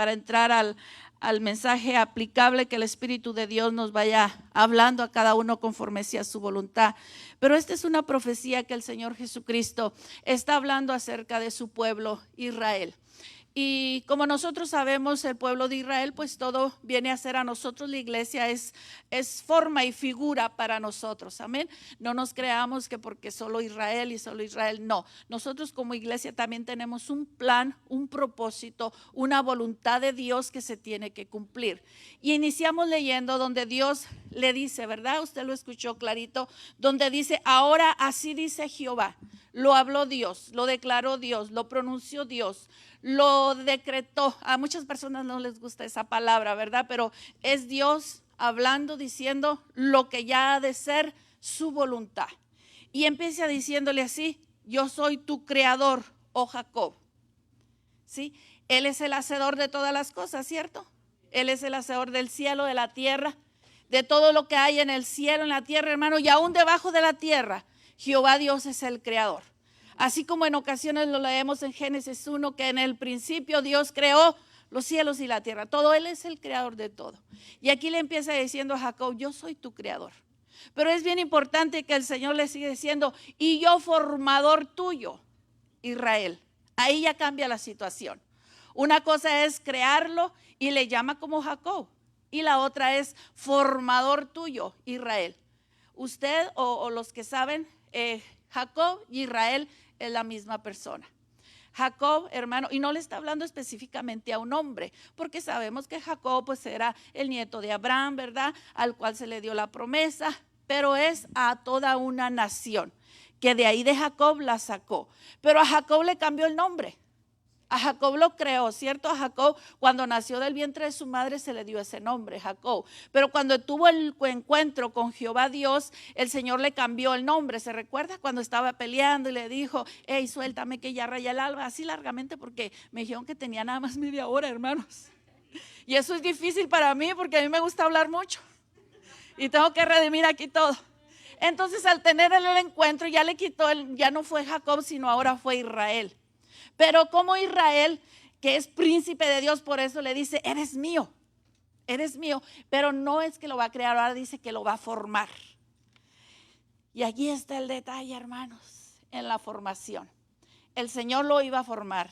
para entrar al mensaje aplicable que el Espíritu de Dios nos vaya hablando a cada uno conforme sea su voluntad. Pero esta es una profecía que el Señor Jesucristo está hablando acerca de su pueblo Israel. Y como nosotros sabemos, el pueblo de Israel, pues todo viene a ser a nosotros. La iglesia es forma y figura para nosotros, amén. No nos creamos que porque solo Israel y solo Israel, no. Nosotros como iglesia también tenemos un plan, un propósito, una voluntad de Dios que se tiene que cumplir. Y iniciamos leyendo donde Dios le dice, ¿verdad? Usted lo escuchó clarito, donde dice, ahora así dice Jehová. Lo habló Dios, lo declaró Dios, lo pronunció Dios, lo decretó. A muchas personas no les gusta esa palabra, ¿verdad? Pero es Dios hablando, diciendo lo que ya ha de ser su voluntad. Y empieza diciéndole así, yo soy tu creador, oh Jacob. ¿Sí? Él es el hacedor de todas las cosas, ¿cierto? Él es el hacedor del cielo, de la tierra, de todo lo que hay en el cielo, en la tierra, hermano, y aún debajo de la tierra. Jehová Dios es el creador. Así como en ocasiones lo leemos en Génesis 1, que en el principio Dios creó los cielos y la tierra. Todo, Él es el creador de todo. Y aquí le empieza diciendo a Jacob, yo soy tu creador. Pero es bien importante que el Señor le sigue diciendo, y yo formador tuyo, Israel. Ahí ya cambia la situación. Una cosa es crearlo y le llama como Jacob. Y la otra es formador tuyo, Israel. Usted o los que saben, Jacob y Israel es la misma persona. Jacob, hermano, y no le está hablando específicamente a un hombre, porque sabemos que Jacob pues era el nieto de Abraham, ¿verdad? Al cual se le dio la promesa, pero es a toda una nación, que de ahí de Jacob la sacó. Pero a Jacob le cambió el nombre. A Jacob lo creó, ¿cierto? A Jacob cuando nació del vientre de su madre se le dio ese nombre, Jacob. Pero cuando tuvo el encuentro con Jehová Dios, el Señor le cambió el nombre. ¿Se recuerda cuando estaba peleando y le dijo, hey, suéltame que ya raya el alba? Así largamente porque me dijeron que tenía nada más media hora, hermanos. Y eso es difícil para mí porque a mí me gusta hablar mucho. Y tengo que redimir aquí todo. Entonces al tener el encuentro ya le quitó, ya no fue Jacob, sino ahora fue Israel. Pero como Israel, que es príncipe de Dios, por eso le dice, eres mío, pero no es que lo va a crear, ahora dice que lo va a formar. Y aquí está el detalle, hermanos, en la formación. El Señor lo iba a formar.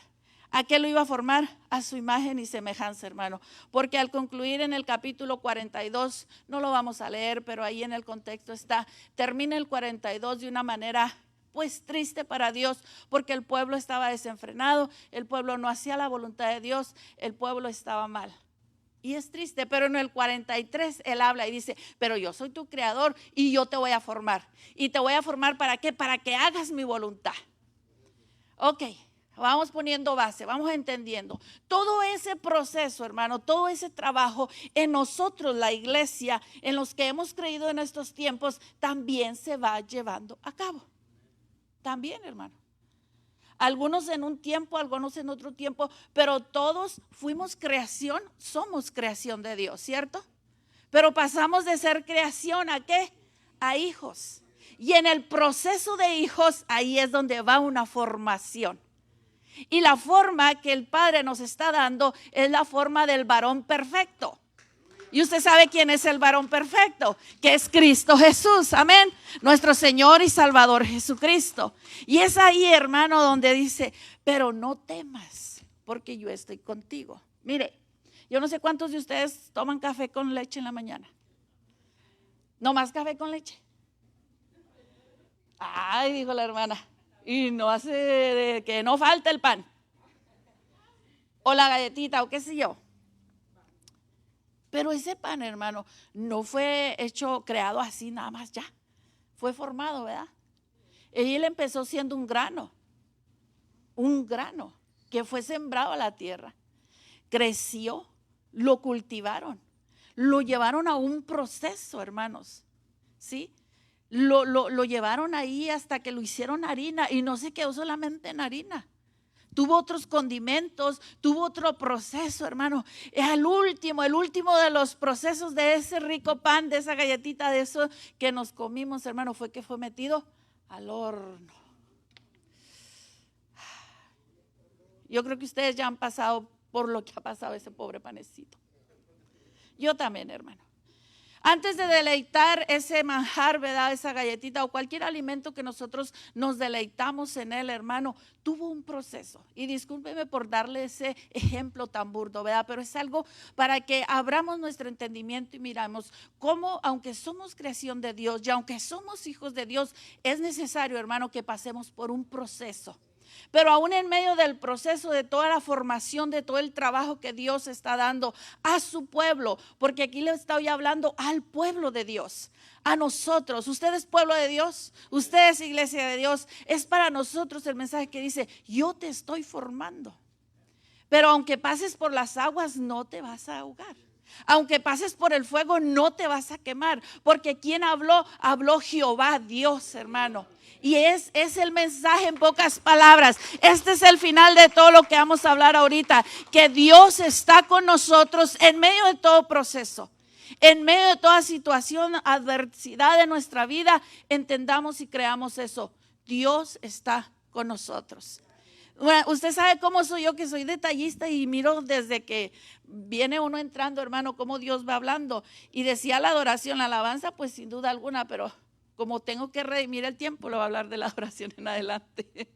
¿A qué lo iba a formar? A su imagen y semejanza, hermano. Porque al concluir en el capítulo 42, no lo vamos a leer, pero ahí en el contexto está, termina el 42 de una manera pues triste para Dios, porque el pueblo estaba desenfrenado, el pueblo no hacía la voluntad de Dios, el pueblo estaba mal. Y es triste, pero en el 43 él habla y dice, pero yo soy tu creador y yo te voy a formar. ¿Y te voy a formar para qué? Para que hagas mi voluntad. Ok, vamos poniendo base, vamos entendiendo. Todo ese proceso, hermano, todo ese trabajo en nosotros, la iglesia, en los que hemos creído en estos tiempos, también se va llevando a cabo. También, hermano. Algunos en un tiempo, algunos en otro tiempo, pero todos fuimos creación, somos creación de Dios, ¿cierto? Pero pasamos de ser creación ¿a qué? A hijos. Y en el proceso de hijos, ahí es donde va una formación. Y la forma que el Padre nos está dando es la forma del varón perfecto. Y usted sabe quién es el varón perfecto, que es Cristo Jesús, amén, nuestro Señor y Salvador Jesucristo. Y es ahí, hermano, donde dice, pero no temas, porque yo estoy contigo. Mire, yo no sé cuántos de ustedes toman café con leche en la mañana. ¿No más café con leche? Ay, dijo la hermana, y no hace que no falte el pan, o la galletita, o qué sé yo. Pero ese pan, hermano, no fue hecho, creado así nada más ya. Fue formado, ¿verdad? Y él empezó siendo un grano que fue sembrado a la tierra. Creció, lo cultivaron, lo llevaron a un proceso, hermanos, ¿sí? Lo llevaron ahí hasta que lo hicieron harina y no se quedó solamente en harina. Tuvo otros condimentos, tuvo otro proceso, hermano. El último de los procesos de ese rico pan, de esa galletita, de eso que nos comimos, hermano, fue que fue metido al horno. Yo creo que ustedes ya han pasado por lo que ha pasado ese pobre panecito. Yo también, hermano. Antes de deleitar ese manjar, ¿verdad? Esa galletita o cualquier alimento que nosotros nos deleitamos en él, hermano, tuvo un proceso. Y discúlpeme por darle ese ejemplo tan burdo, ¿verdad? Pero es algo para que abramos nuestro entendimiento y miramos cómo, aunque somos creación de Dios y aunque somos hijos de Dios, es necesario, hermano, que pasemos por un proceso. Pero aún en medio del proceso de toda la formación, de todo el trabajo que Dios está dando a su pueblo, porque aquí le estoy hablando al pueblo de Dios, a nosotros. Usted es pueblo de Dios, usted es iglesia de Dios. Es para nosotros el mensaje que dice: yo te estoy formando. Pero aunque pases por las aguas, no te vas a ahogar. Aunque pases por el fuego, no te vas a quemar. Porque ¿quién habló? Habló Jehová, Dios, hermano. Y es el mensaje en pocas palabras. Este es el final de todo lo que vamos a hablar ahorita. Que Dios está con nosotros en medio de todo proceso. En medio de toda situación, adversidad de nuestra vida, entendamos y creamos eso. Dios está con nosotros. Bueno, usted sabe cómo soy yo, que soy detallista y miro desde que viene uno entrando, hermano, cómo Dios va hablando. Y decía la adoración, la alabanza, pues sin duda alguna, pero como tengo que redimir el tiempo, lo voy a hablar de la adoración en adelante.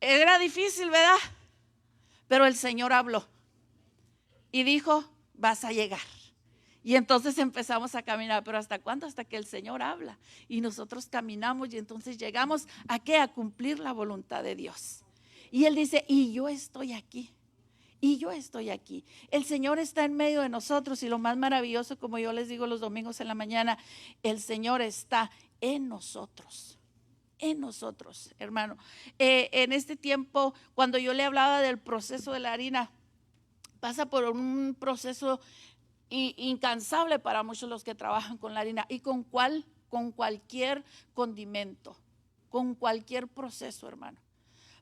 Era difícil, ¿verdad? Pero el Señor habló y dijo: vas a llegar. Y entonces empezamos a caminar. ¿Pero hasta cuándo? Hasta que el Señor habla y nosotros caminamos, y entonces llegamos ¿a qué? A cumplir la voluntad de Dios. Y Él dice: y yo estoy aquí. Y yo estoy aquí. El Señor está en medio de nosotros, y lo más maravilloso, como yo les digo los domingos en la mañana, el Señor está en nosotros. En nosotros, hermano. En este tiempo, cuando yo le hablaba del proceso de la harina, pasa por un proceso incansable para muchos los que trabajan con la harina, y con cualquier condimento, con cualquier proceso, hermano.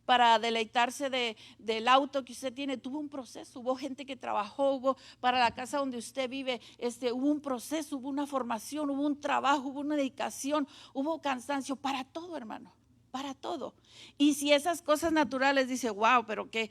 Para deleitarse del auto que usted tiene, tuvo un proceso. Hubo gente que trabajó, hubo para la casa donde usted vive, hubo un proceso, hubo una formación, hubo un trabajo, hubo una dedicación, hubo cansancio, para todo, hermano, para todo. Y si esas cosas naturales, dice: wow, pero ¿qué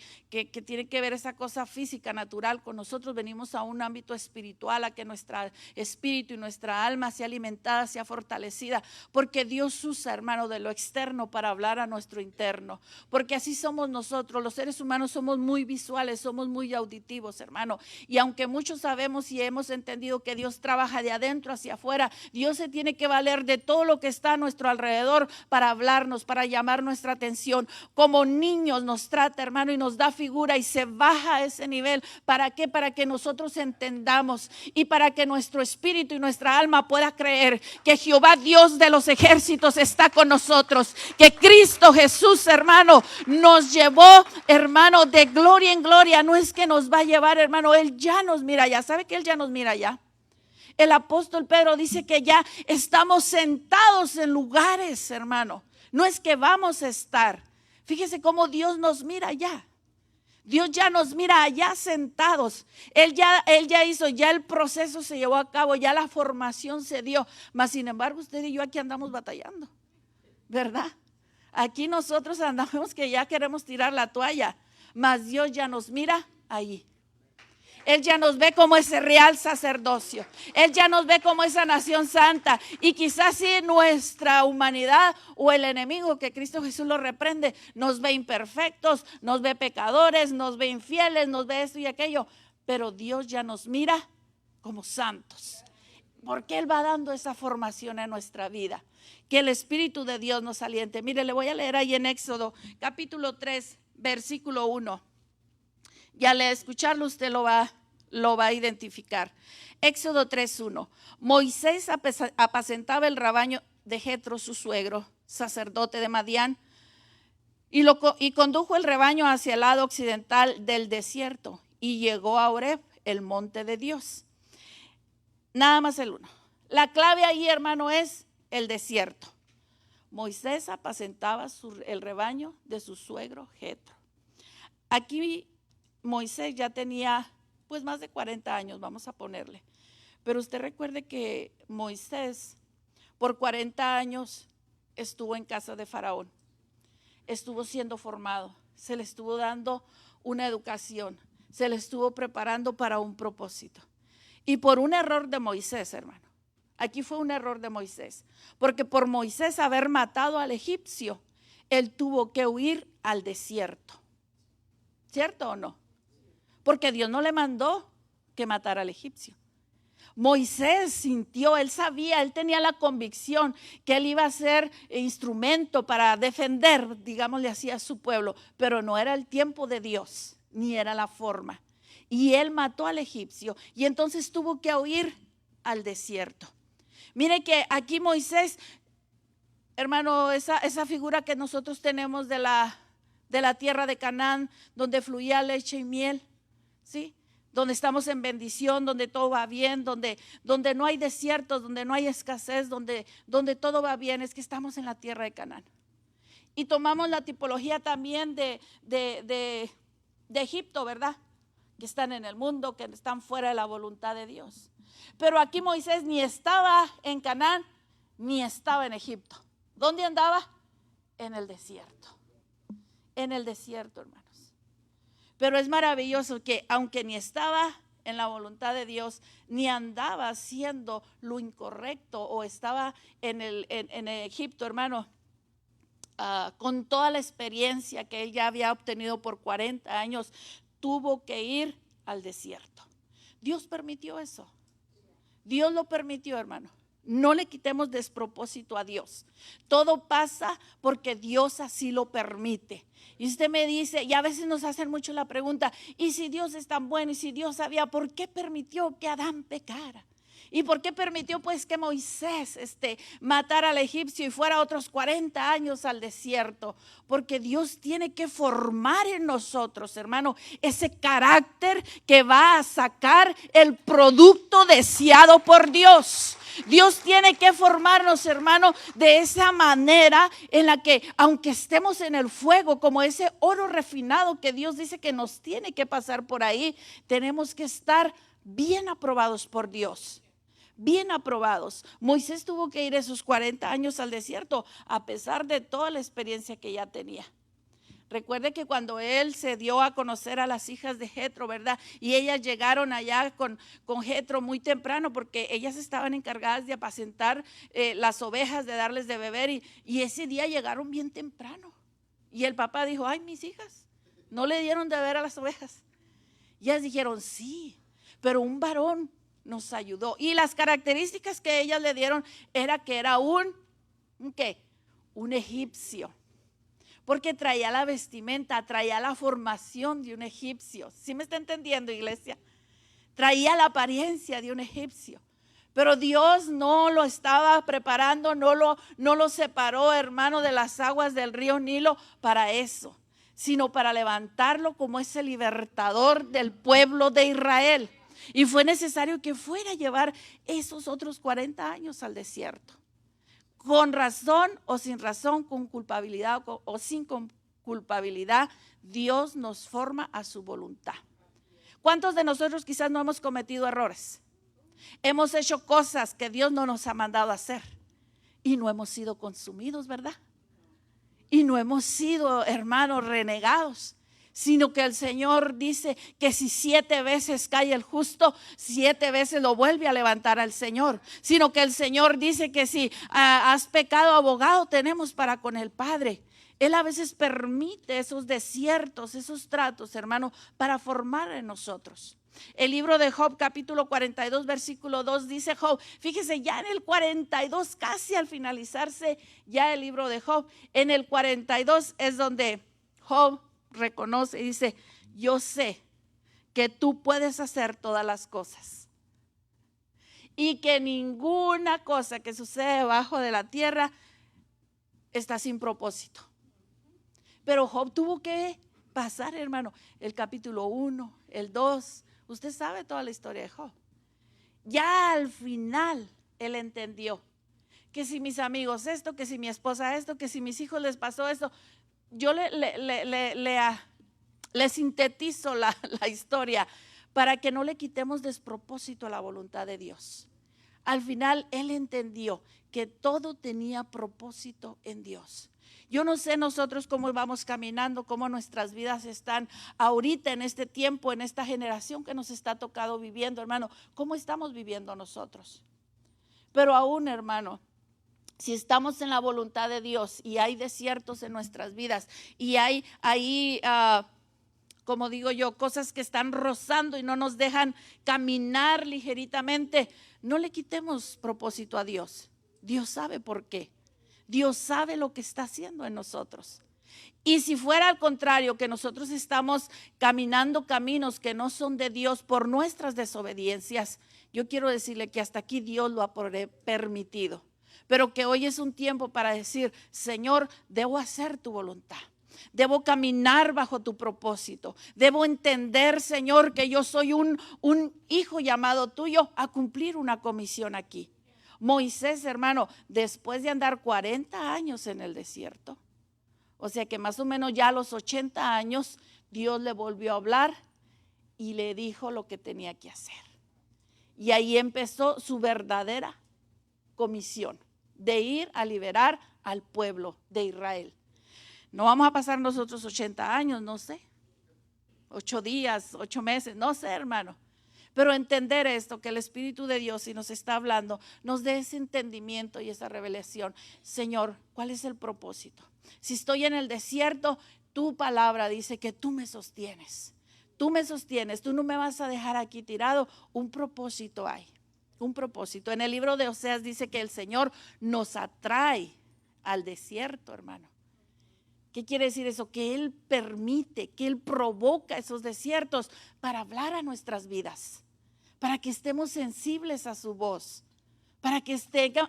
tiene que ver esa cosa física natural con nosotros? Venimos a un ámbito espiritual, a que nuestro espíritu y nuestra alma sea alimentada, sea fortalecida, porque Dios usa, hermano, de lo externo para hablar a nuestro interno. Porque así somos nosotros, los seres humanos somos muy visuales, somos muy auditivos, hermano. Y aunque muchos sabemos y hemos entendido que Dios trabaja de adentro hacia afuera, Dios se tiene que valer de todo lo que está a nuestro alrededor para hablarnos, para llamar nuestra atención. Como niños nos trata, hermano, y nos da figura, y se baja a ese nivel. ¿Para qué? Para que nosotros entendamos y para que nuestro espíritu y nuestra alma pueda creer que Jehová, Dios de los ejércitos, está con nosotros. Que Cristo Jesús, hermano, nos llevó, hermano, de gloria en gloria. No es que nos va a llevar, hermano, Él ya nos mira ya. ¿Sabe que Él ya nos mira ya? El apóstol Pedro dice que ya estamos sentados en lugares, hermano. No es que vamos a estar. Fíjese cómo Dios nos mira allá. Dios ya nos mira allá sentados. Él ya hizo, ya el proceso se llevó a cabo, ya la formación se dio. Mas sin embargo, usted y yo aquí andamos batallando, ¿verdad? Aquí nosotros andamos que ya queremos tirar la toalla. Mas Dios ya nos mira ahí. Él ya nos ve como ese real sacerdocio. Él ya nos ve como esa nación santa. Y quizás si nuestra humanidad o el enemigo, que Cristo Jesús lo reprende, nos ve imperfectos, nos ve pecadores, nos ve infieles, nos ve esto y aquello. Pero Dios ya nos mira como santos. Porque Él va dando esa formación en nuestra vida. Que el Espíritu de Dios nos aliente. Mire, le voy a leer ahí en Éxodo capítulo 3, versículo 1. Y al escucharlo usted lo va a identificar. Éxodo 3:1. Moisés apacentaba el rebaño de Jetro, su suegro, sacerdote de Madián, y condujo el rebaño hacia el lado occidental del desierto, y llegó a Horeb, el monte de Dios. Nada más el 1. La clave ahí, hermano, es el desierto. Moisés apacentaba el rebaño de su suegro Jetro. Aquí Moisés ya tenía pues más de 40 años, vamos a ponerle. Pero usted recuerde que Moisés por 40 años estuvo en casa de Faraón. Estuvo siendo formado. Se le estuvo dando una educación, se le estuvo preparando para un propósito. Y por un error de Moisés, hermano, aquí fue un error de Moisés, porque por Moisés haber matado al egipcio, él tuvo que huir al desierto. ¿Cierto o no? Porque Dios no le mandó que matara al egipcio. Moisés sintió, él sabía, él tenía la convicción que él iba a ser instrumento para defender, digámosle así, a su pueblo, pero no era el tiempo de Dios, ni era la forma. Y él mató al egipcio y entonces tuvo que huir al desierto. Mire que aquí Moisés, hermano, esa figura que nosotros tenemos de la tierra de Canaán, donde fluía leche y miel, ¿sí? Donde estamos en bendición, donde todo va bien, donde no hay desiertos, donde no hay escasez, donde todo va bien, es que estamos en la tierra de Canaán. Y tomamos la tipología también de Egipto, ¿verdad? Que están en el mundo, que están fuera de la voluntad de Dios. Pero aquí Moisés ni estaba en Canaán, ni estaba en Egipto. ¿Dónde andaba? En el desierto. En el desierto, hermano. Pero es maravilloso que aunque ni estaba en la voluntad de Dios, ni andaba haciendo lo incorrecto o estaba en Egipto, hermano, con toda la experiencia que él ya había obtenido por 40 años, tuvo que ir al desierto. Dios permitió eso. Dios lo permitió, hermano. No le quitemos despropósito a Dios. Todo pasa porque Dios así lo permite. Y usted me dice, y a veces nos hacen mucho la pregunta, ¿y si Dios es tan bueno? ¿Y si Dios sabía por qué permitió que Adán pecara? ¿Y por qué permitió pues que Moisés matara al egipcio y fuera otros 40 años al desierto? Porque Dios tiene que formar en nosotros, hermano, ese carácter que va a sacar el producto deseado por Dios. Dios tiene que formarnos, hermano, de esa manera en la que, aunque estemos en el fuego, como ese oro refinado que Dios dice que nos tiene que pasar por ahí, tenemos que estar bien aprobados por Dios. Bien aprobados. Moisés tuvo que ir esos 40 años al desierto a pesar de toda la experiencia que ya tenía. Recuerde que cuando él se dio a conocer a las hijas de Jetro, ¿verdad? Y ellas llegaron allá con Jetro muy temprano porque ellas estaban encargadas de apacentar las ovejas, de darles de beber y ese día llegaron bien temprano. Y el papá dijo, ay, mis hijas, ¿no le dieron de beber a las ovejas? Y ellas dijeron, sí, pero un varón nos ayudó. Y las características que ellas le dieron era que era un egipcio. Porque traía la vestimenta, traía la formación de un egipcio. ¿Sí me está entendiendo, iglesia? Traía la apariencia de un egipcio. Pero Dios no lo estaba preparando, no lo separó, hermano, de las aguas del río Nilo para eso, sino para levantarlo como ese libertador del pueblo de Israel. Y fue necesario que fuera a llevar esos otros 40 años al desierto. Con razón o sin razón, con culpabilidad o sin culpabilidad, Dios nos forma a su voluntad. ¿Cuántos de nosotros quizás no hemos cometido errores? Hemos hecho cosas que Dios no nos ha mandado a hacer y no hemos sido consumidos, ¿verdad? Y no hemos sido, hermanos, renegados, sino que el Señor dice que si 7 veces cae el justo, 7 veces lo vuelve a levantar al Señor. Sino que el Señor dice que si has pecado, abogado tenemos para con el Padre. Él a veces permite esos desiertos, esos tratos, hermano, para formar en nosotros. El libro de Job, capítulo 42, versículo 2, dice Job, fíjese, ya en el 42, casi al finalizarse ya el libro de Job, en el 42 es donde Job reconoce y dice, yo sé que tú puedes hacer todas las cosas y que ninguna cosa que sucede debajo de la tierra está sin propósito. Pero Job tuvo que pasar, hermano, el capítulo 1, el 2, usted sabe toda la historia de Job. Ya al final él entendió que si mis amigos esto, que si mi esposa esto, que si mis hijos les pasó esto, yo le sintetizo la historia para que no le quitemos despropósito a la voluntad de Dios. Al final él entendió que todo tenía propósito en Dios. Yo no sé nosotros cómo vamos caminando, cómo nuestras vidas están ahorita en este tiempo, en esta generación que nos está tocado viviendo, hermano. ¿Cómo estamos viviendo nosotros? Pero aún, hermano, si estamos en la voluntad de Dios y hay desiertos en nuestras vidas y hay ahí, como digo yo, cosas que están rozando y no nos dejan caminar ligeritamente, no le quitemos propósito a Dios. Dios sabe por qué. Dios sabe lo que está haciendo en nosotros. Y si fuera al contrario, que nosotros estamos caminando caminos que no son de Dios por nuestras desobediencias, yo quiero decirle que hasta aquí Dios lo ha permitido. Pero que hoy es un tiempo para decir, Señor, debo hacer tu voluntad. Debo caminar bajo tu propósito. Debo entender, Señor, que yo soy un hijo llamado tuyo a cumplir una comisión aquí. Moisés, hermano, después de andar 40 años en el desierto, o sea que más o menos ya a los 80 años, Dios le volvió a hablar y le dijo lo que tenía que hacer. Y ahí empezó su verdadera comisión de ir a liberar al pueblo de Israel. No vamos a pasar nosotros 80 años, no sé, 8 días, 8 meses, no sé, hermano. Pero entender esto, que el Espíritu de Dios, si nos está hablando, nos dé ese entendimiento y esa revelación. Señor, ¿cuál es el propósito? Si estoy en el desierto, tu palabra dice que tú me sostienes. Tú me sostienes, tú no me vas a dejar aquí tirado. Un propósito hay, un propósito. En el libro de Oseas dice que el Señor nos atrae al desierto, hermano. ¿Qué quiere decir eso? Que Él permite, que Él provoca esos desiertos para hablar a nuestras vidas, para que estemos sensibles a su voz, para que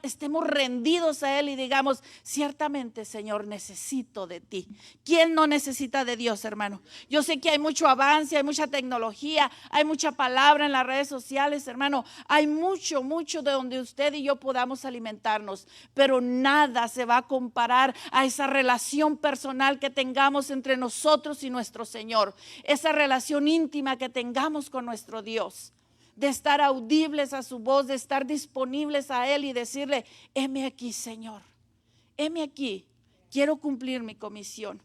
estemos rendidos a Él y digamos, ciertamente, Señor, necesito de ti. ¿Quién no necesita de Dios, hermano? Yo sé que hay mucho avance, hay mucha tecnología, hay mucha palabra en las redes sociales, hermano. Hay mucho de donde usted y yo podamos alimentarnos, pero nada se va a comparar a esa relación personal que tengamos entre nosotros y nuestro Señor, esa relación íntima que tengamos con nuestro Dios. De estar audibles a su voz, de estar disponibles a Él y decirle, heme aquí, Señor, heme aquí, quiero cumplir mi comisión.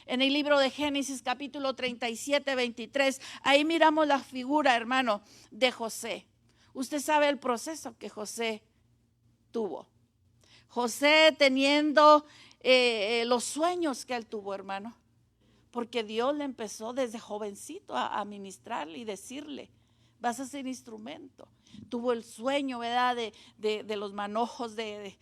En el libro de Génesis capítulo 37, 23, ahí miramos la figura, hermano, de José. Usted sabe el proceso que José tuvo. José teniendo los sueños que él tuvo, hermano, porque Dios le empezó desde jovencito a ministrarle y decirle, vas a ser instrumento. Tuvo el sueño, ¿verdad? De los manojos de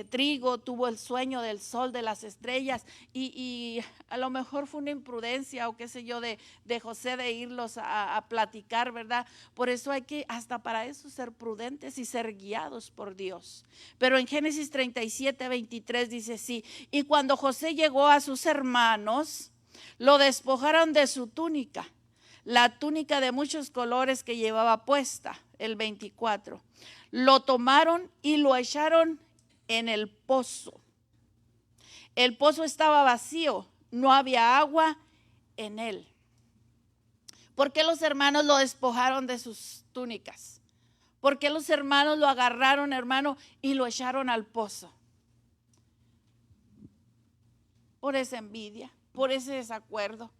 trigo, tuvo el sueño del sol, de las estrellas, y a lo mejor fue una imprudencia o qué sé yo de José de irlos a platicar, ¿verdad? Por eso hay que, hasta para eso, ser prudentes y ser guiados por Dios. Pero en Génesis 37, 23 dice así, y cuando José llegó a sus hermanos, lo despojaron de su túnica, la túnica de muchos colores que llevaba puesta, el 24. Lo tomaron y lo echaron en el pozo. El pozo estaba vacío, no había agua en él. ¿Por qué los hermanos lo despojaron de sus túnicas? ¿Por qué los hermanos lo agarraron, hermano, y lo echaron al pozo? Por esa envidia, por ese desacuerdo,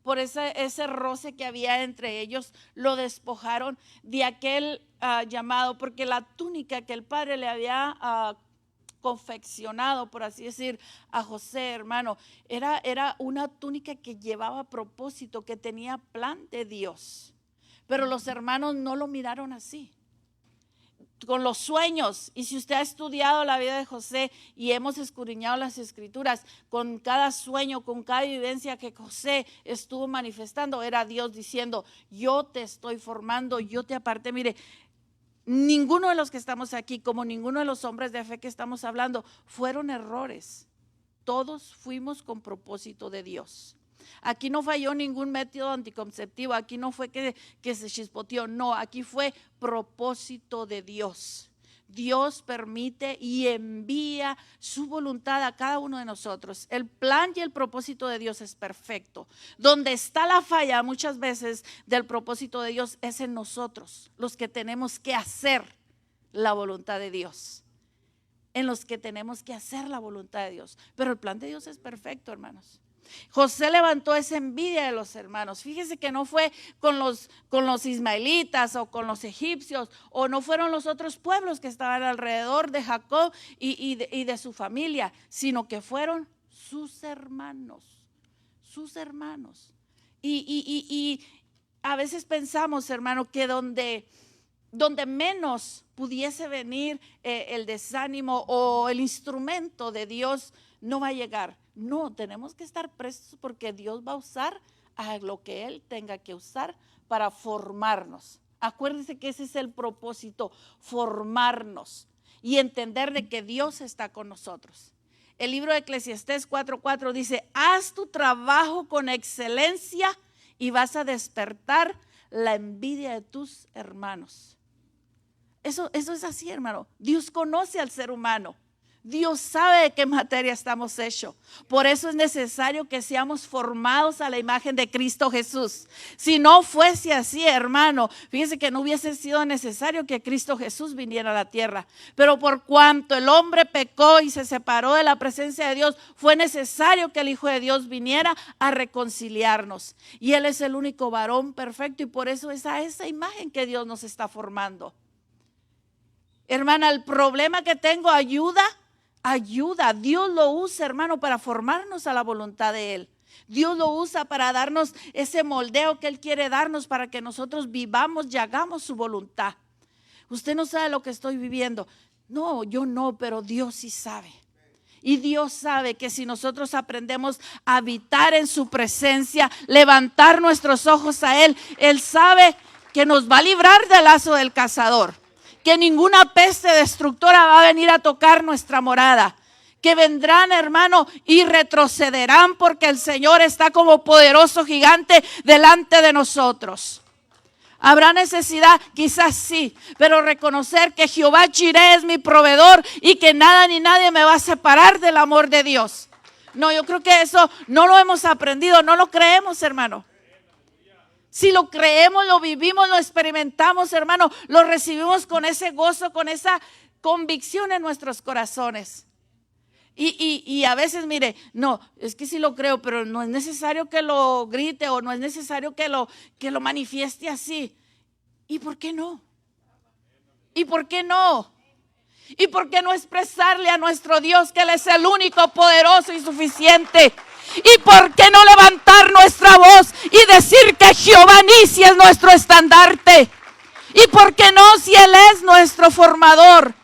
por ese roce que había entre ellos, lo despojaron de aquel llamado, porque la túnica que el padre le había confeccionado, por así decir, a José, hermano, era una túnica que llevaba propósito, que tenía plan de Dios. Pero los hermanos no lo miraron así. Con los sueños, y si usted ha estudiado la vida de José y hemos escudriñado las escrituras, con cada sueño, con cada vivencia que José estuvo manifestando, era Dios diciendo, yo te estoy formando, yo te aparté. Mire, ninguno de los que estamos aquí, como ninguno de los hombres de fe que estamos hablando, fueron errores. Todos fuimos con propósito de Dios. Aquí no falló ningún método anticonceptivo, aquí no fue que se chispoteó, no, aquí fue propósito de Dios. Dios permite y envía su voluntad a cada uno de nosotros. El plan y el propósito de Dios es perfecto. Donde está la falla muchas veces del propósito de Dios es en nosotros, los que tenemos que hacer la voluntad de Dios. en los que tenemos que hacer la voluntad de Dios. Pero el plan de Dios es perfecto, hermanos. José levantó esa envidia de los hermanos. Fíjese que no fue con los ismaelitas o con los egipcios, o no fueron los otros pueblos que estaban alrededor de Jacob y de su familia, sino que fueron sus hermanos. Sus hermanos. Y a veces pensamos, hermano, que donde menos pudiese venir el desánimo o el instrumento de Dios, no va a llegar. No, tenemos que estar prestos porque Dios va a usar a lo que Él tenga que usar para formarnos. Acuérdense que ese es el propósito, formarnos y entender de que Dios está con nosotros. El libro de Eclesiastés 4:4 dice: haz tu trabajo con excelencia y vas a despertar la envidia de tus hermanos. Eso es así, hermano. Dios conoce al ser humano. Dios sabe de qué materia estamos hechos. Por eso es necesario que seamos formados a la imagen de Cristo Jesús. Si no fuese así, hermano, fíjese que no hubiese sido necesario que Cristo Jesús viniera a la tierra. Pero por cuanto el hombre pecó y se separó de la presencia de Dios, fue necesario que el Hijo de Dios viniera a reconciliarnos. Y Él es el único varón perfecto y por eso es a esa imagen que Dios nos está formando. Hermana, el problema que tengo ayuda. Dios lo usa, hermano, para formarnos a la voluntad de Él. Dios lo usa para darnos ese moldeo que Él quiere darnos para que nosotros vivamos y hagamos su voluntad. Usted no sabe lo que estoy viviendo. No, yo no, pero Dios sí sabe. Y Dios sabe que si nosotros aprendemos a habitar en su presencia, levantar nuestros ojos a Él, Él sabe que nos va a librar del lazo del cazador. Que ninguna peste destructora va a venir a tocar nuestra morada. Que vendrán, hermano, y retrocederán porque el Señor está como poderoso gigante delante de nosotros. ¿Habrá necesidad? Quizás sí, pero reconocer que Jehová Jireh es mi proveedor y que nada ni nadie me va a separar del amor de Dios. No, yo creo que eso no lo hemos aprendido, no lo creemos, hermano. Si lo creemos, lo vivimos, lo experimentamos, hermano, lo recibimos con ese gozo, con esa convicción en nuestros corazones. Y a veces, mire, no, es que sí lo creo, pero no es necesario que lo grite o no es necesario que lo manifieste así. ¿Y por qué no? ¿Y por qué no? ¿Y por qué no expresarle a nuestro Dios que Él es el único poderoso y suficiente? ¿Y por qué no levantar nuestra voz y decir que Jehová Nisi es nuestro estandarte? ¿Y por qué no si Él es nuestro formador?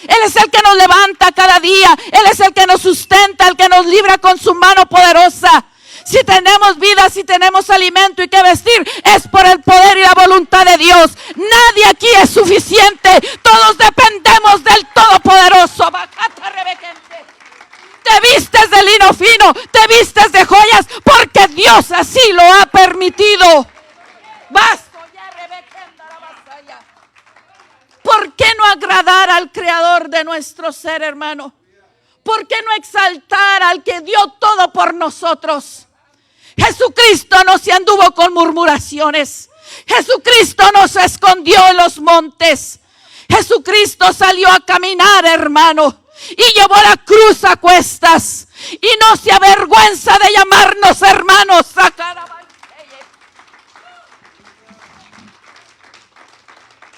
Él es el que nos levanta cada día. Él es el que nos sustenta, el que nos libra con su mano poderosa. Si tenemos vida, si tenemos alimento y que vestir, es por el poder y la voluntad de Dios. Nadie aquí es suficiente. Todos dependemos del Todopoderoso. Te vistes de lino fino, te vistes de joyas, porque Dios así lo ha permitido. ¿Por qué no agradar al Creador de nuestro ser, hermano? ¿Por qué no exaltar al que dio todo por nosotros? Jesucristo no se anduvo con murmuraciones. Jesucristo no se escondió en los montes. Jesucristo salió a caminar, hermano, y llevó la cruz a cuestas. Y no se avergüenza de llamarnos hermanos.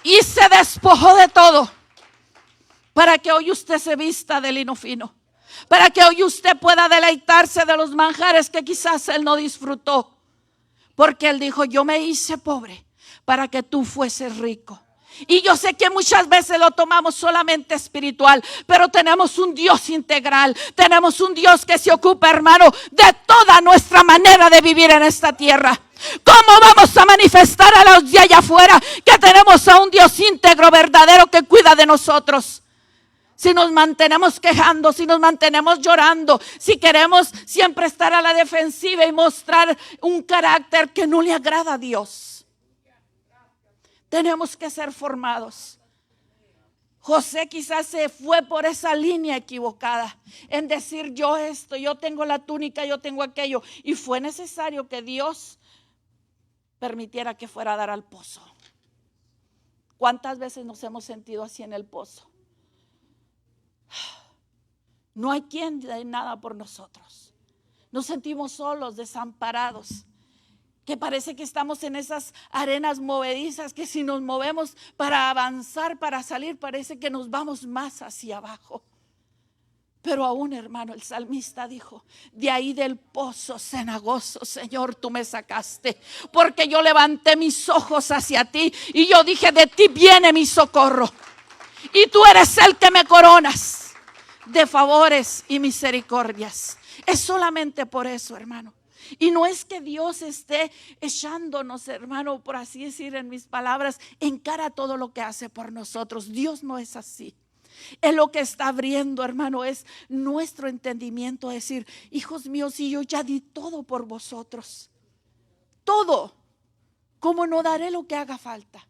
Y se despojó de todo para que hoy usted se vista de lino fino. Para que hoy usted pueda deleitarse de los manjares que quizás Él no disfrutó. Porque Él dijo: yo me hice pobre para que tú fueses rico. Y yo sé que muchas veces lo tomamos solamente espiritual, pero tenemos un Dios integral. Tenemos un Dios que se ocupa, hermano, de toda nuestra manera de vivir en esta tierra. ¿Cómo vamos a manifestar a los de allá afuera que tenemos a un Dios íntegro, verdadero, que cuida de nosotros? Si nos mantenemos quejando, si nos mantenemos llorando, si queremos siempre estar a la defensiva y mostrar un carácter que no le agrada a Dios. Tenemos que ser formados. José quizás se fue por esa línea equivocada en decir: yo esto, yo tengo la túnica, yo tengo aquello. Y fue necesario que Dios permitiera que fuera a dar al pozo. ¿Cuántas veces nos hemos sentido así en el pozo? No hay quien dé nada por nosotros. Nos sentimos solos, desamparados, que parece que estamos en esas arenas movedizas, que si nos movemos para avanzar, para salir, parece que nos vamos más hacia abajo. Pero aún, hermano, el salmista dijo: de ahí del pozo cenagoso, Señor, tú me sacaste, porque yo levanté mis ojos hacia ti y yo dije: de ti viene mi socorro, y tú eres el que me coronas de favores y misericordias. Es solamente por eso, hermano. Y no es que Dios esté echándonos, hermano, por así decir, en mis palabras, en cara todo lo que hace por nosotros. Dios no es así. Él lo que está abriendo, hermano, es nuestro entendimiento. Decir: hijos míos, si yo ya di todo por vosotros, todo, ¿cómo no daré lo que haga falta?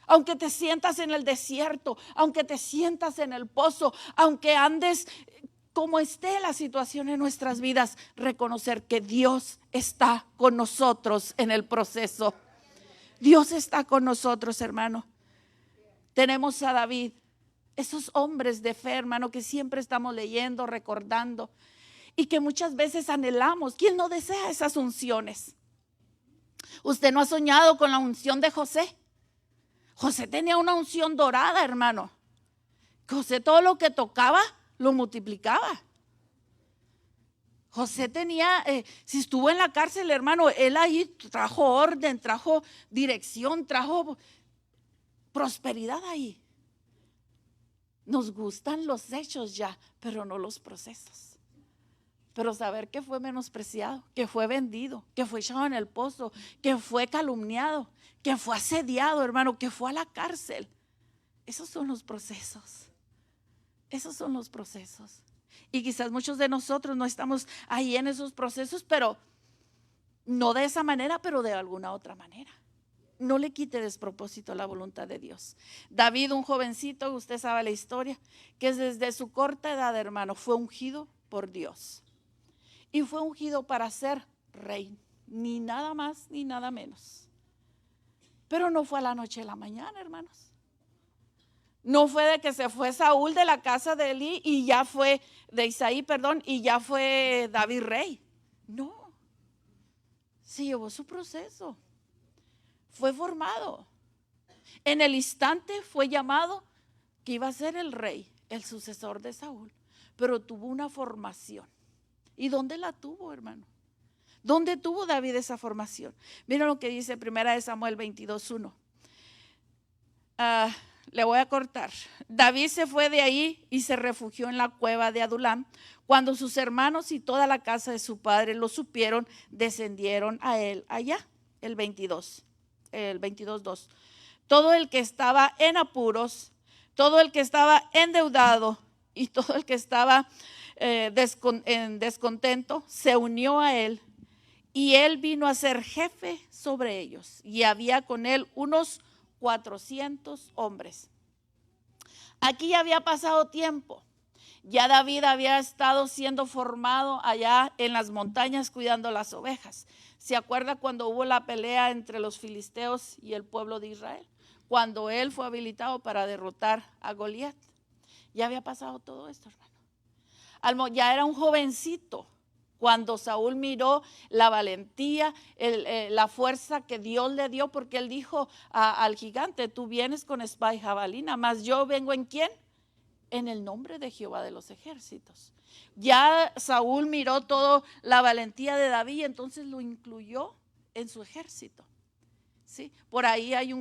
Aunque te sientas en el desierto, aunque te sientas en el pozo, aunque andes como esté la situación en nuestras vidas, reconocer que Dios está con nosotros en el proceso. Dios está con nosotros, hermano. Tenemos a David, esos hombres de fe, hermano, que siempre estamos leyendo, recordando, y que muchas veces anhelamos. ¿Quién no desea esas unciones? ¿Usted no ha soñado con la unción de José? José tenía una unción dorada, hermano. José todo lo que tocaba lo multiplicaba. José tenía, si estuvo en la cárcel, hermano, él ahí trajo orden, trajo dirección, trajo prosperidad ahí. Nos gustan los hechos ya, pero no los procesos. Pero saber que fue menospreciado, que fue vendido, que fue echado en el pozo, que fue calumniado, que fue asediado, hermano, que fue a la cárcel. Esos son los procesos. Esos son los procesos. Y quizás muchos de nosotros no estamos ahí en esos procesos, pero no de esa manera, pero de alguna otra manera. No le quite despropósito la voluntad de Dios. David, un jovencito, usted sabe la historia, que desde su corta edad, hermano, fue ungido por Dios. Y fue ungido para ser rey, ni nada más ni nada menos. Pero no fue a la noche a la mañana, hermanos. No fue de que se fue Saúl de la casa de Elí y ya fue, de Isaí, perdón, y ya fue David rey. No, se llevó su proceso. Fue formado. En el instante fue llamado que iba a ser el rey, el sucesor de Saúl, pero tuvo una formación. ¿Y dónde la tuvo, hermano? ¿Dónde tuvo David esa formación? Miren lo que dice 1 Samuel 22:1. Le voy a cortar. David se fue de ahí y se refugió en la cueva de Adulam. Cuando sus hermanos y toda la casa de su padre lo supieron, descendieron a él allá. El 22:2. Todo el que estaba en apuros, todo el que estaba endeudado y todo el que estaba en descontento se unió a él, y él vino a ser jefe sobre ellos, y había con él unos 400 hombres. Aquí ya había pasado tiempo. Ya David había estado siendo formado allá en las montañas cuidando las ovejas. ¿Se acuerda cuando hubo la pelea entre los filisteos y el pueblo de Israel? Cuando él fue habilitado para derrotar a Goliat. Ya había pasado todo esto, hermano. Ya era un jovencito cuando Saúl miró la valentía, la fuerza que Dios le dio, porque él dijo al gigante: tú vienes con espada y jabalina, mas yo vengo ¿en quién? En el nombre de Jehová de los ejércitos. Ya Saúl miró toda la valentía de David y entonces lo incluyó en su ejército. ¿Sí? Por ahí hay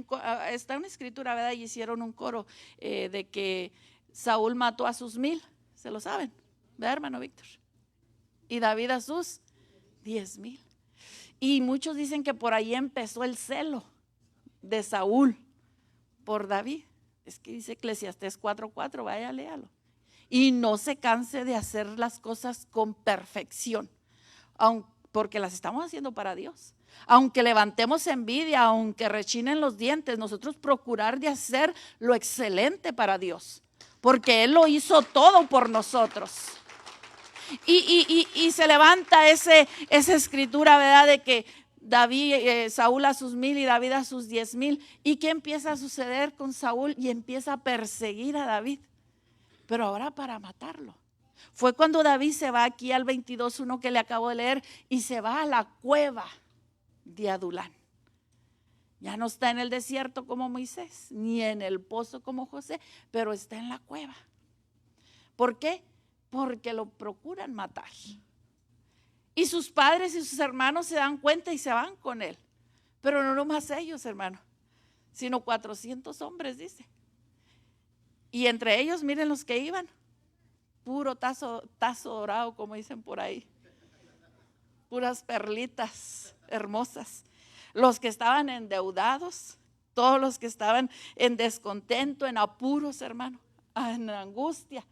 está una escritura, ¿verdad? Y hicieron un coro de que Saúl mató a sus 1000, ¿se lo saben? ¿Verdad, hermano Víctor? Y David a sus 10,000. Y muchos dicen que por ahí empezó el celo de Saúl por David. Es que dice Eclesiastés 4:4, vaya, léalo. Y no se canse de hacer las cosas con perfección, porque las estamos haciendo para Dios. Aunque levantemos envidia, aunque rechinen los dientes, nosotros procurar de hacer lo excelente para Dios, porque Él lo hizo todo por nosotros. Y se levanta esa escritura, ¿verdad? De que David, Saúl a sus 1000 y David a sus 10,000. ¿Y qué empieza a suceder con Saúl? Y empieza a perseguir a David. pero ahora para matarlo. Fue cuando David se va aquí al 22:1 que le acabo de leer y se va a la cueva de Adulán. Ya no está en el desierto como Moisés, ni en el pozo como José, pero está en la cueva. ¿Por qué? Porque lo procuran matar. Y sus padres y sus hermanos se dan cuenta y se van con él. Pero no nomás ellos, hermano, sino 400 hombres, dice. Y entre ellos, miren los que iban. Puro tazo dorado, como dicen por ahí. Puras perlitas hermosas. Los que estaban endeudados, todos los que estaban en descontento, en apuros, hermano, en angustia,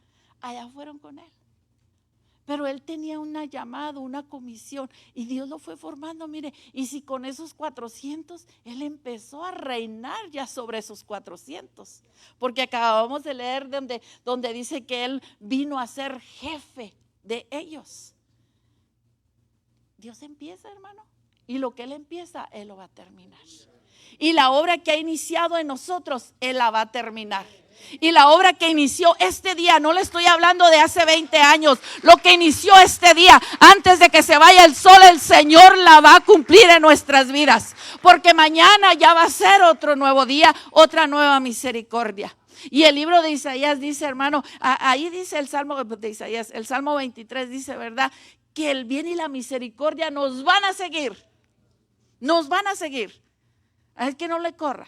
allá fueron con él. Pero él tenía una llamada, una comisión, y Dios lo fue formando, mire, y si con esos 400, él empezó a reinar ya sobre esos 400, porque acabamos de leer donde dice que él vino a ser jefe de ellos. Dios empieza, hermano, y lo que él empieza, él lo va a terminar. Y la obra que ha iniciado en nosotros, él la va a terminar. Y la obra que inició este día, no le estoy hablando de hace 20 años, lo que inició este día, antes de que se vaya el sol, el Señor la va a cumplir en nuestras vidas. Porque mañana ya va a ser otro nuevo día, otra nueva misericordia. Y el libro de Isaías dice, hermano, ahí dice el Salmo de Isaías, el Salmo 23 dice, ¿verdad? Que el bien y la misericordia nos van a seguir. Nos van a seguir. Es que no le corra.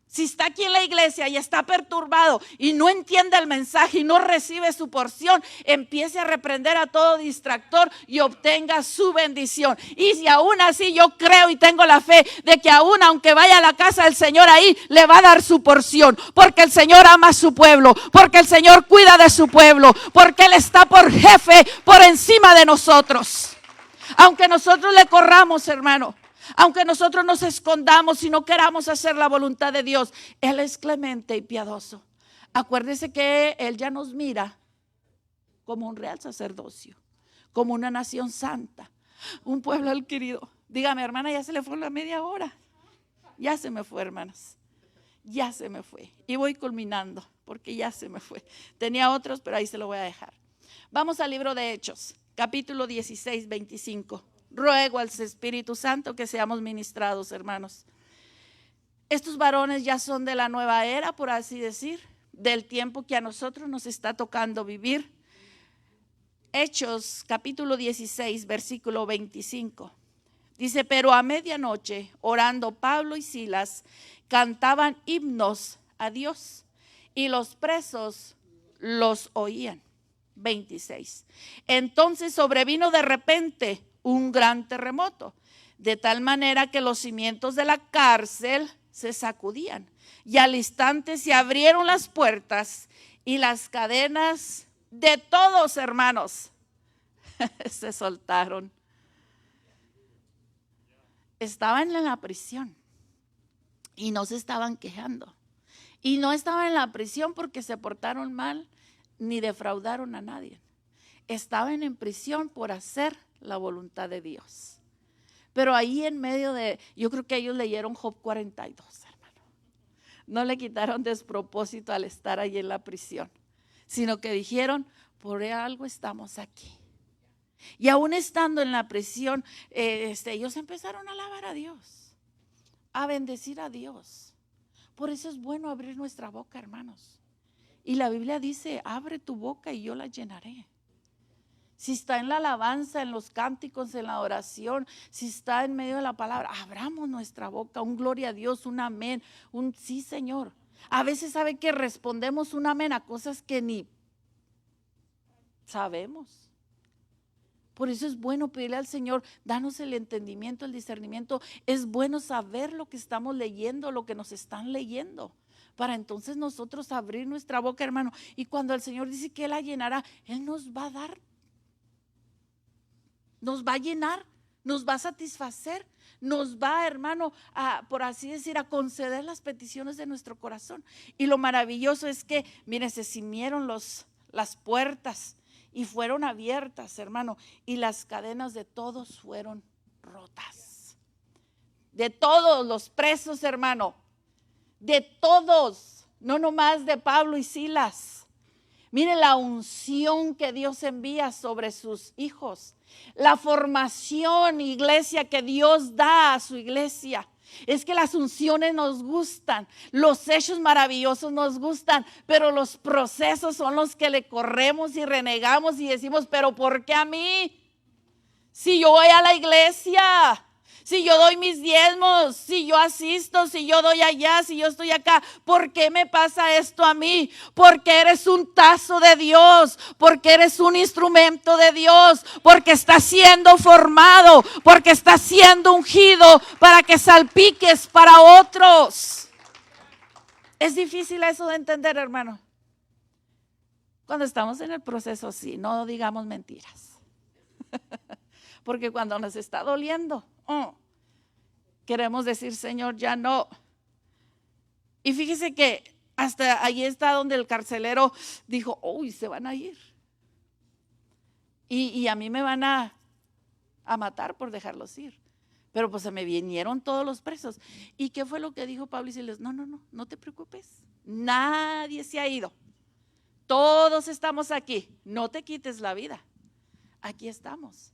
Si está aquí en la iglesia y está perturbado y no entiende el mensaje y no recibe su porción, empiece a reprender a todo distractor y obtenga su bendición. Y si aún así yo creo y tengo la fe de que aún aunque vaya a la casa del Señor, ahí le va a dar su porción, porque el Señor ama a su pueblo, porque el Señor cuida de su pueblo, porque Él está por jefe por encima de nosotros. Aunque nosotros le corramos, hermano, aunque nosotros nos escondamos y no queramos hacer la voluntad de Dios, Él es clemente y piadoso. Acuérdese que Él ya nos mira como un real sacerdocio, como una nación santa, un pueblo adquirido. Dígame, hermana, ya se le fue la media hora. Ya se me fue, hermanas. Ya se me fue. Y voy culminando porque ya se me fue. Tenía otros, pero ahí se lo voy a dejar. Vamos al libro de Hechos, capítulo 16, 25. Ruego al Espíritu Santo que seamos ministrados, hermanos. Estos varones ya son de la nueva era, por así decir, del tiempo que a nosotros nos está tocando vivir. Hechos, capítulo 16, versículo 25. Dice, pero a medianoche, orando Pablo y Silas, cantaban himnos a Dios y los presos los oían. 26. Entonces sobrevino de repente un gran terremoto, de tal manera que los cimientos de la cárcel se sacudían y al instante se abrieron las puertas y las cadenas de todos, hermanos, se soltaron. Estaban en la prisión y no se estaban quejando, y no estaban en la prisión porque se portaron mal ni defraudaron a nadie. Estaban en prisión por hacer la voluntad de Dios. Pero ahí en medio de, yo creo que ellos leyeron Job 42, hermano. No le quitaron despropósito al estar ahí en la prisión, sino que dijeron, por algo estamos aquí. Y aún estando en la prisión, ellos empezaron a alabar a Dios, a bendecir a Dios. Por eso es bueno abrir nuestra boca, hermanos. Y la Biblia dice, abre tu boca y yo la llenaré. Si está en la alabanza, en los cánticos, en la oración, si está en medio de la palabra, abramos nuestra boca, un gloria a Dios, un amén, un sí, Señor. A veces sabe que respondemos un amén a cosas que ni sabemos. Por eso es bueno pedirle al Señor, danos el entendimiento, el discernimiento. Es bueno saber lo que estamos leyendo, lo que nos están leyendo, para entonces nosotros abrir nuestra boca, hermano. Y cuando el Señor dice que Él la llenará, Él nos va a dar, nos va a llenar, nos va a satisfacer, nos va, hermano, por así decir, a conceder las peticiones de nuestro corazón. Y lo maravilloso es que, mire, se cimieron las puertas y fueron abiertas, hermano, y las cadenas de todos fueron rotas. De todos los presos, hermano, de todos, no nomás de Pablo y Silas. Mire la unción que Dios envía sobre sus hijos. La formación, iglesia, que Dios da a su iglesia. Es que las unciones nos gustan, los hechos maravillosos nos gustan, pero los procesos son los que le corremos y renegamos y decimos, pero ¿por qué a mí? Si yo voy a la iglesia, si yo doy mis diezmos, si yo asisto, si yo doy allá, si yo estoy acá, ¿por qué me pasa esto a mí? Porque eres un tazo de Dios, porque eres un instrumento de Dios, porque estás siendo formado, porque estás siendo ungido para que salpiques para otros. Es difícil eso de entender, hermano. Cuando estamos en el proceso, sí, no digamos mentiras. Porque cuando nos está doliendo, queremos decir, Señor, ya no. Y fíjese que hasta ahí está donde el carcelero dijo, uy, se van a ir. Y a mí me van a matar por dejarlos ir. Pero pues se me vinieron todos los presos. ¿Y qué fue lo que dijo Pablo y Silas? No te preocupes. Nadie se ha ido. Todos estamos aquí. No te quites la vida. Aquí estamos.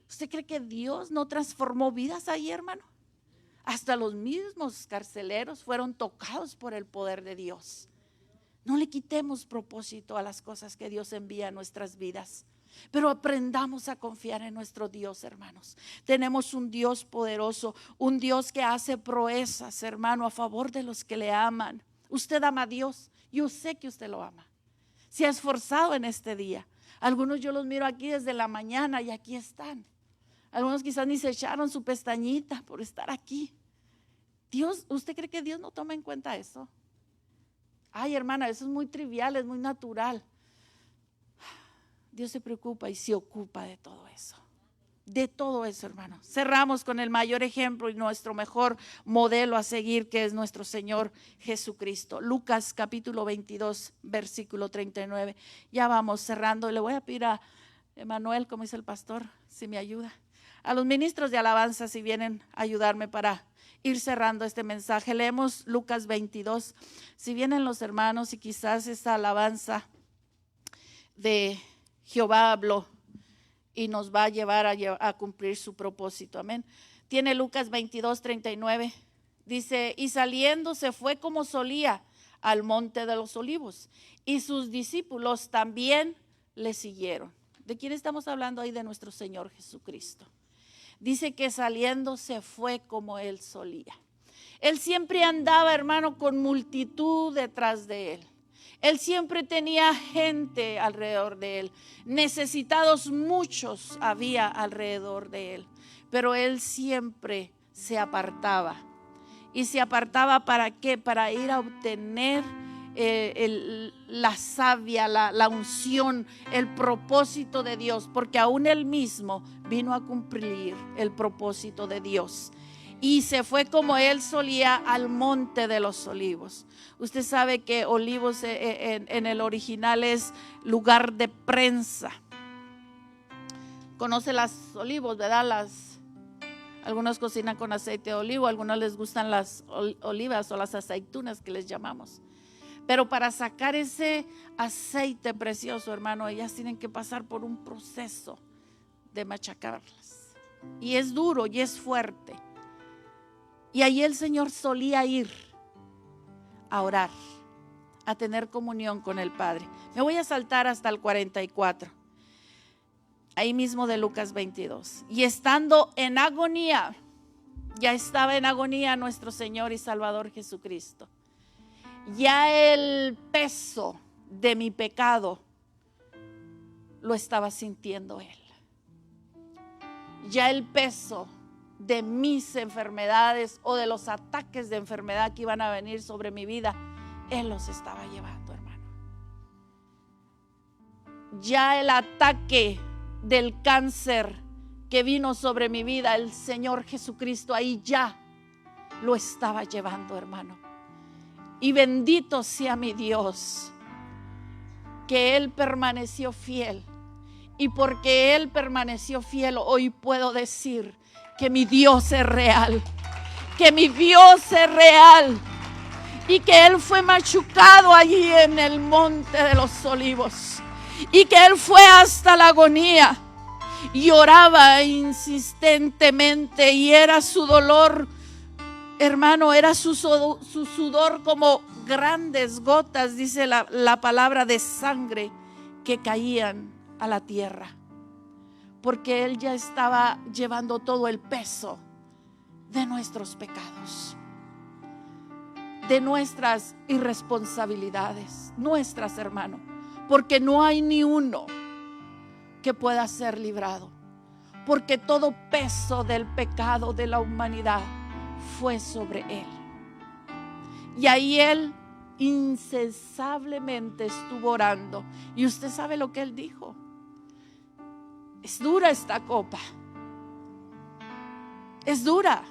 ¿Usted cree que Dios no transformó vidas ahí, hermano? Hasta los mismos carceleros fueron tocados por el poder de Dios. No le quitemos propósito a las cosas que Dios envía a nuestras vidas, pero aprendamos a confiar en nuestro Dios, hermanos. Tenemos un Dios poderoso, un Dios que hace proezas, hermano, a favor de los que le aman. Usted ama a Dios, yo sé que usted lo ama. Se ha esforzado en este día. Algunos yo los miro aquí desde la mañana y aquí están. Algunos quizás ni se echaron su pestañita por estar aquí. Dios, ¿usted cree que Dios no toma en cuenta eso? Ay, hermana, eso es muy trivial, es muy natural. Dios se preocupa y se ocupa de todo eso. De todo eso, hermano. Cerramos con el mayor ejemplo y nuestro mejor modelo a seguir, que es nuestro Señor Jesucristo. Lucas capítulo 22, versículo 39. Ya vamos cerrando. Le voy a pedir a Emanuel, como dice el pastor, si me ayuda. A los ministros de alabanza, si vienen a ayudarme para ir cerrando este mensaje. Leemos Lucas 22. Si vienen los hermanos y quizás esta alabanza de Jehová habló y nos va a llevar a cumplir su propósito. Amén. Tiene Lucas 22, 39. Dice, y saliendo se fue como solía al monte de los olivos, y sus discípulos también le siguieron. ¿De quién estamos hablando ahí? De nuestro Señor Jesucristo. Dice que saliendo se fue como él solía. Él siempre andaba, hermano, con multitud detrás de él. Él siempre tenía gente alrededor de él. Necesitados muchos había alrededor de él. Pero él siempre se apartaba. ¿Y se apartaba para qué? Para ir a obtener la savia, la unción, el propósito de Dios, porque aún él mismo vino a cumplir el propósito de Dios. Y se fue como él solía al monte de los olivos. Usted sabe que olivos en el original es lugar de prensa. Conoce las olivos, ¿verdad? Algunos cocinan con aceite de olivo, algunos les gustan las olivas o las aceitunas que les llamamos. Pero para sacar ese aceite precioso, hermano, ellas tienen que pasar por un proceso de machacarlas. Y es duro y es fuerte. Y ahí el Señor solía ir a orar, a tener comunión con el Padre. Me voy a saltar hasta el 44. Ahí mismo de Lucas 22. Y estando en agonía, ya estaba en agonía nuestro Señor y Salvador Jesucristo. Ya el peso de mi pecado lo estaba sintiendo él. Ya el peso de mis enfermedades o de los ataques de enfermedad que iban a venir sobre mi vida, él los estaba llevando, hermano. Ya el ataque del cáncer que vino sobre mi vida, el Señor Jesucristo ahí ya lo estaba llevando, hermano. Y bendito sea mi Dios, que Él permaneció fiel. Y porque Él permaneció fiel, hoy puedo decir que mi Dios es real. Que mi Dios es real. y que Él fue machucado allí en el monte de los olivos, y que Él fue hasta la agonía, lloraba insistentemente, y era su dolor, hermano, era su sudor como grandes gotas, dice la palabra, de sangre que caían a la tierra, porque Él ya estaba llevando todo el peso de nuestros pecados, de nuestras irresponsabilidades, nuestras, hermano, porque no hay ni uno que pueda ser librado, porque todo peso del pecado de la humanidad fue sobre Él. Y ahí Él incesablemente estuvo orando. Y usted sabe lo que Él dijo: es dura esta copa, es dura.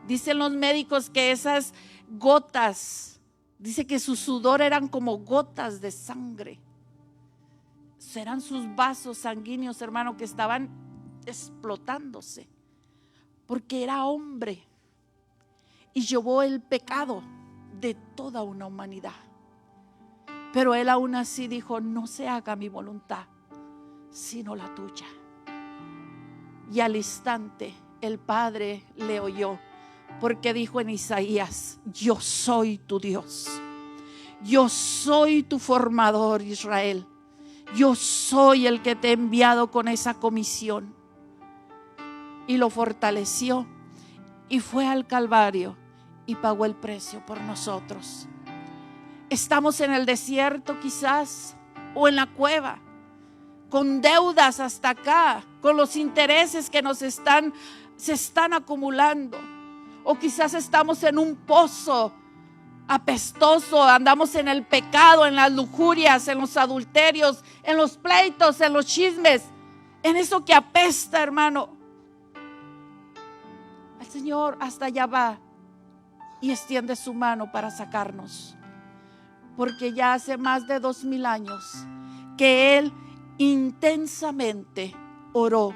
Dicen los médicos que esas gotas, dice que su sudor eran como gotas de sangre. Serán sus vasos sanguíneos, hermano, que estaban explotándose, porque era hombre y llevó el pecado de toda una humanidad. Pero Él aún así dijo: no se haga mi voluntad, sino la tuya. Y al instante el Padre le oyó, porque dijo en Isaías: yo soy tu Dios, yo soy tu formador, Israel. Yo soy el que te he enviado con esa comisión. Y lo fortaleció y fue al Calvario y pagó el precio por nosotros. Estamos en el desierto quizás, o en la cueva, con deudas hasta acá, con los intereses que se están acumulando. O quizás estamos en un pozo apestoso, andamos en el pecado, en las lujurias, en los adulterios, en los pleitos, en los chismes, en eso que apesta, hermano. El Señor hasta allá va y extiende su mano para sacarnos, porque ya hace más de 2000 años que Él intensamente oró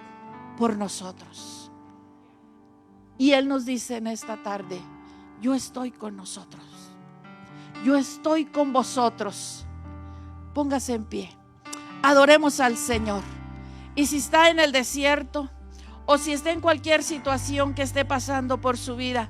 por nosotros. Y Él nos dice en esta tarde: yo estoy con nosotros, yo estoy con vosotros. Póngase en pie, adoremos al Señor. Y si está en el desierto, o si está en cualquier situación que esté pasando por su vida,